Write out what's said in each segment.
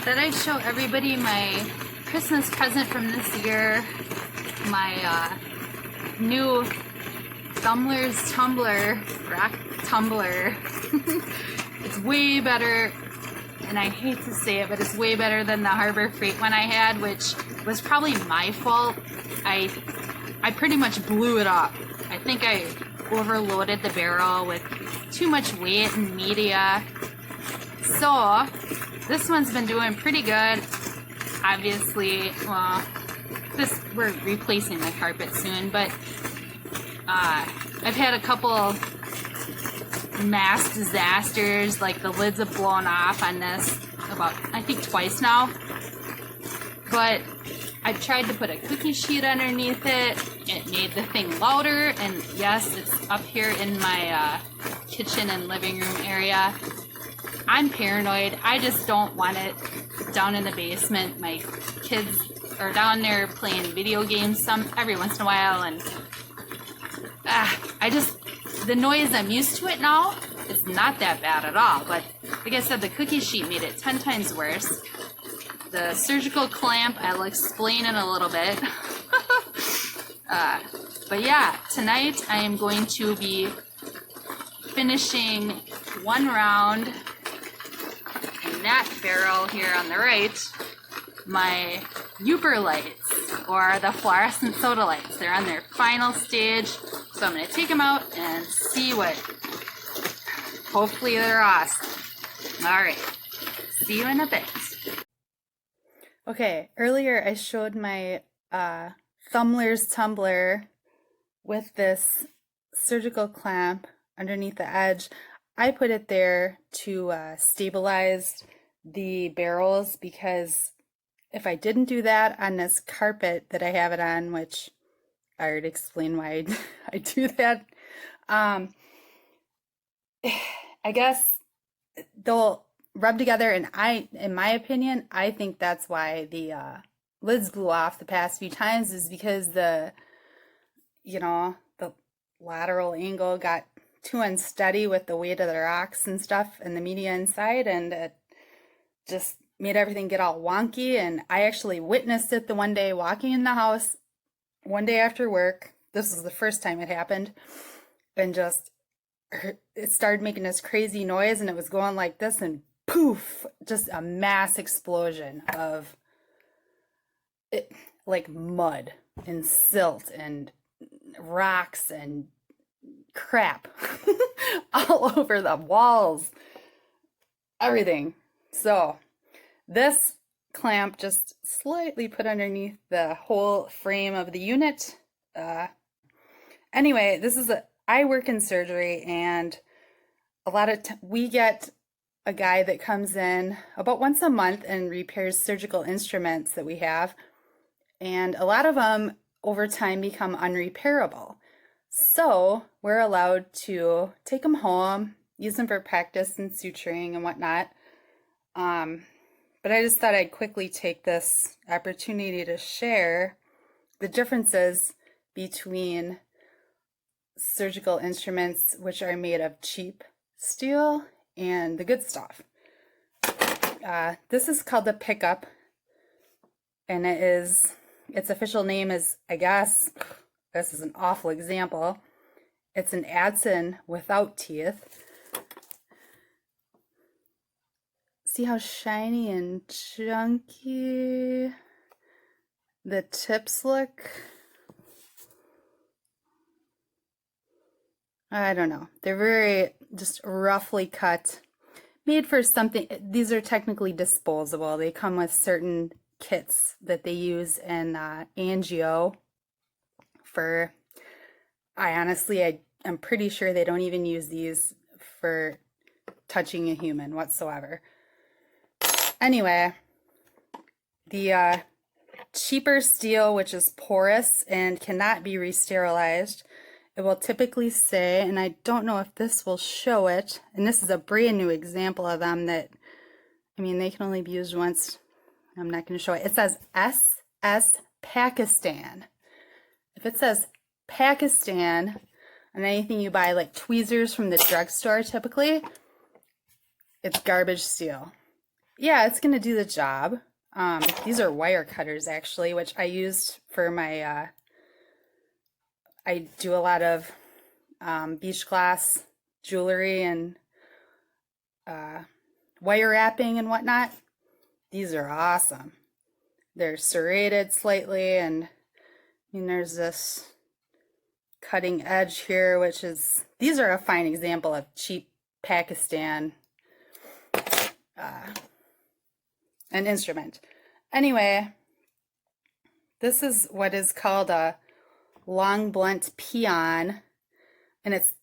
thought I'd show everybody my Christmas present from this year. My new Thumbler's Tumbler, rock tumbler. It's way better, and I hate to say it, but it's way better than the Harbor Freight one I had, which was probably my fault. I pretty much blew it up. I think I overloaded the barrel with too much weight and media. So this one's been doing pretty good. Obviously, well, we're replacing the carpet soon, but I've had a couple mass disasters, like the lids have blown off on this about, I think, twice now. But I tried to put a cookie sheet underneath it. It made the thing louder, and yes, it's up here in my kitchen and living room area. I'm paranoid. I just don't want it down in the basement. My kids are down there playing video games every once in a while, and the noise, I'm used to it now. It's not that bad at all, but like I said, the cookie sheet made it 10 times worse. The surgical clamp, I'll explain in a little bit. But yeah, tonight I am going to be finishing one round in that barrel here on the right, my yooperlites, or the fluorescent sodalites. They're on their final stage, so I'm going to take them out and see what. Hopefully they're awesome. Alright, see you in a bit. Okay, earlier I showed my Thumbler's tumbler with this surgical clamp underneath the edge. I put it there to stabilize the barrels, because if I didn't do that on this carpet that I have it on, which I already explained why I do that, I guess they'll rub together, and in my opinion, I think that's why the lids blew off the past few times, is because the lateral angle got too unsteady with the weight of the rocks and stuff and the media inside, and it just made everything get all wonky. And I actually witnessed it the one day walking in the house one day after work. This was the first time it happened, and just it started making this crazy noise, and it was going like this, and poof, just a mass explosion of it, like mud and silt and rocks and crap all over the walls, everything. So this clamp just slightly put underneath the whole frame of the unit. Anyway, I work in surgery, and a lot of we get a guy that comes in about once a month and repairs surgical instruments that we have, and a lot of them over time become unrepairable. So we're allowed to take them home, use them for practice and suturing and whatnot. But I just thought I'd quickly take this opportunity to share the differences between surgical instruments, which are made of cheap steel, and the good stuff. This is called the Pickup, and its official name is, I guess, this is an awful example, it's an Adson without teeth. See how shiny and chunky the tips look? I don't know. They're very just roughly cut, made for something. These are technically disposable. They come with certain kits that they use in angio for, I'm pretty sure they don't even use these for touching a human whatsoever. Anyway, the cheaper steel, which is porous and cannot be re-sterilized, it will typically say, and I don't know if this will show it, and this is a brand new example of them that, they can only be used once. I'm not going to show it. It says SS Pakistan. If it says Pakistan on anything you buy, like tweezers from the drugstore typically, it's garbage steel. Yeah, it's gonna do the job. These are wire cutters actually, which I used for my, I do a lot of beach glass jewelry and uh, wire wrapping and whatnot. These are awesome. They're serrated slightly, and I mean, there's this cutting edge here, which is, these are a fine example of cheap Pakistan uh, an instrument. Anyway, this is what is called a long blunt peon, and it's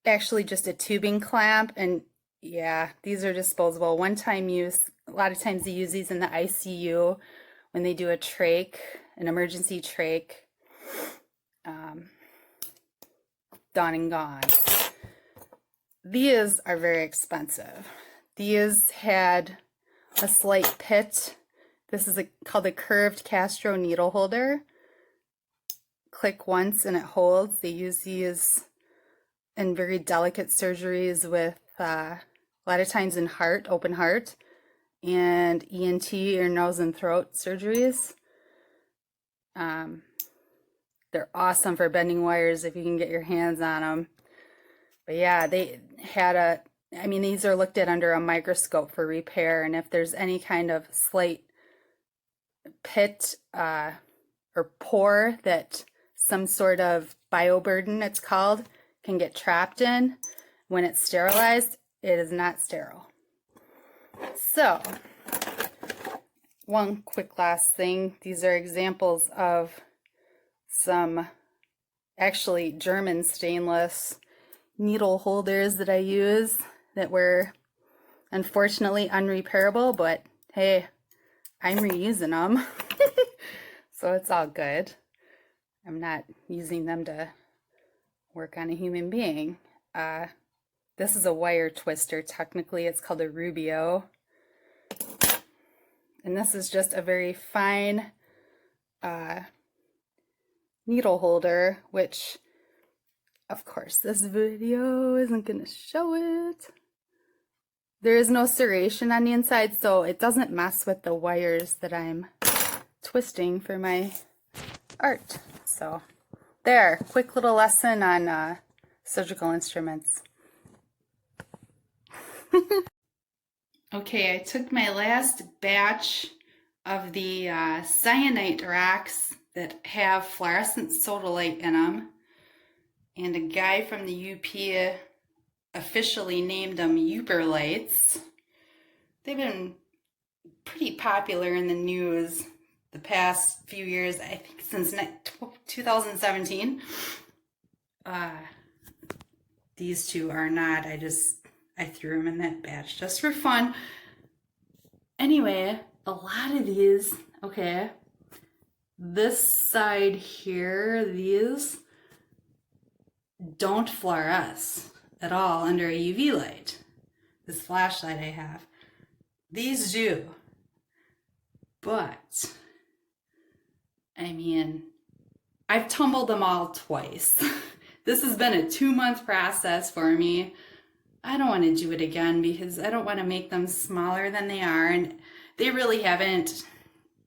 actually just a tubing clamp. And yeah, these are disposable, one-time use. A lot of times they use these in the ICU when they do a trach, an emergency trach. Done and gone. These are very expensive. These had a slight pit. This is called a curved Castro needle holder. Click once and it holds. They use these in very delicate surgeries with a lot of times in heart, open heart, and ENT or nose and throat surgeries. They're awesome for bending wires if you can get your hands on them. But yeah, they had I mean, these are looked at under a microscope for repair, and if there's any kind of slight pit or pore that some sort of bioburden, it's called, can get trapped in, when it's sterilized, it is not sterile. So, one quick last thing. These are examples of some actually German stainless needle holders that I use that were unfortunately unrepairable, but hey, I'm reusing them. So it's all good. I'm not using them to work on a human being. This is a wire twister. Technically, it's called a Rubio. And this is just a very fine needle holder, which, of course, this video isn't going to show it. There is no serration on the inside, so it doesn't mess with the wires that I'm twisting for my art. So there, quick little lesson on surgical instruments. Okay, I took my last batch of the cyanite rocks that have fluorescent sodalite in them, and a guy from the UP officially named them yooperlites. They've been pretty popular in the news the past few years, I think since 2017. These two are not. I threw them in that batch just for fun. Anyway, a lot of these, okay, this side here, these don't fluoresce at all under a UV light. This flashlight I have. These do. But, I mean, I've tumbled them all twice. This has been a 2-month process for me. I don't want to do it again because I don't want to make them smaller than they are, and they really haven't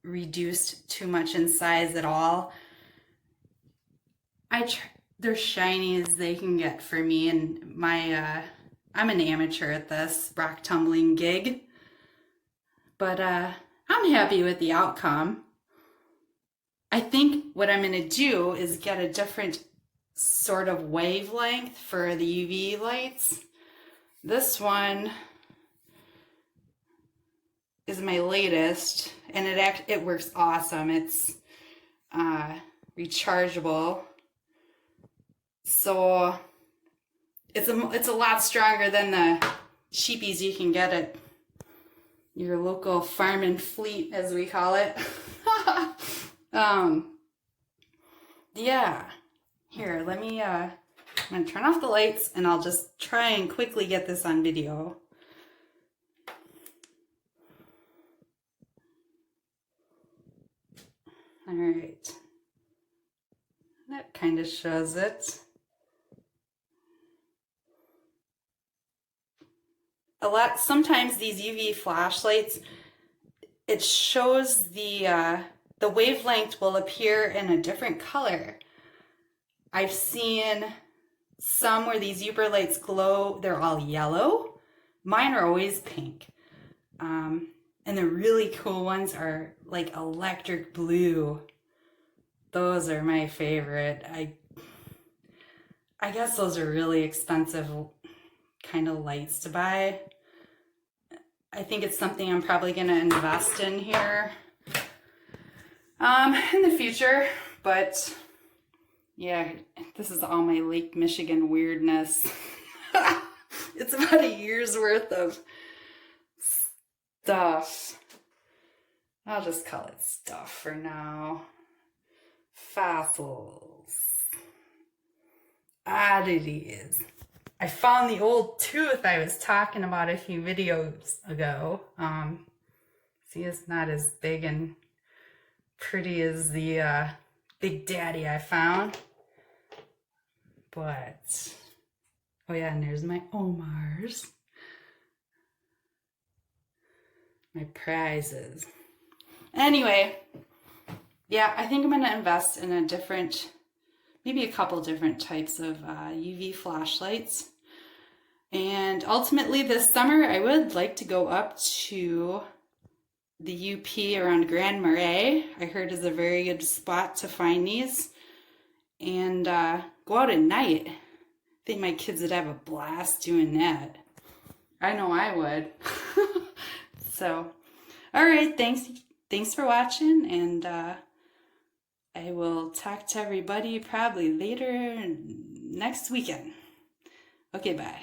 reduced too much in size at all. They're shiny as they can get for me, and I'm an amateur at this rock tumbling gig, but I'm happy with the outcome. I think what I'm going to do is get a different sort of wavelength for the UV lights. This one is my latest, and it works awesome. It's rechargeable, so it's a lot stronger than the cheapies you can get at your local farm and fleet, as we call it. Yeah. Here, let me I'm gonna turn off the lights, and I'll just try and quickly get this on video. All right, that kind of shows it. sometimes these UV flashlights, it shows the wavelength will appear in a different color. I've seen some where these yooperlites glow, they're all yellow. Mine are always pink. And the really cool ones are like electric blue. Those are my favorite. I guess those are really expensive kind of lights to buy. I think it's something I'm probably going to invest in here in the future. But yeah, this is all my Lake Michigan weirdness. It's about a year's worth of stuff. I'll just call it stuff for now. Fossils. Oddities. I found the old tooth I was talking about a few videos ago. See, it's not as big and pretty as the Big Daddy I found. But, oh yeah, and there's my Omars. My prizes. Anyway, yeah, I think I'm going to invest in maybe a couple different types of UV flashlights. And ultimately this summer, I would like to go up to the UP around Grand Marais. I heard is a very good spot to find these. And go out at night. I think my kids would have a blast doing that. I know I would. So, all right, thanks for watching, and I will talk to everybody probably later next weekend. Okay, bye.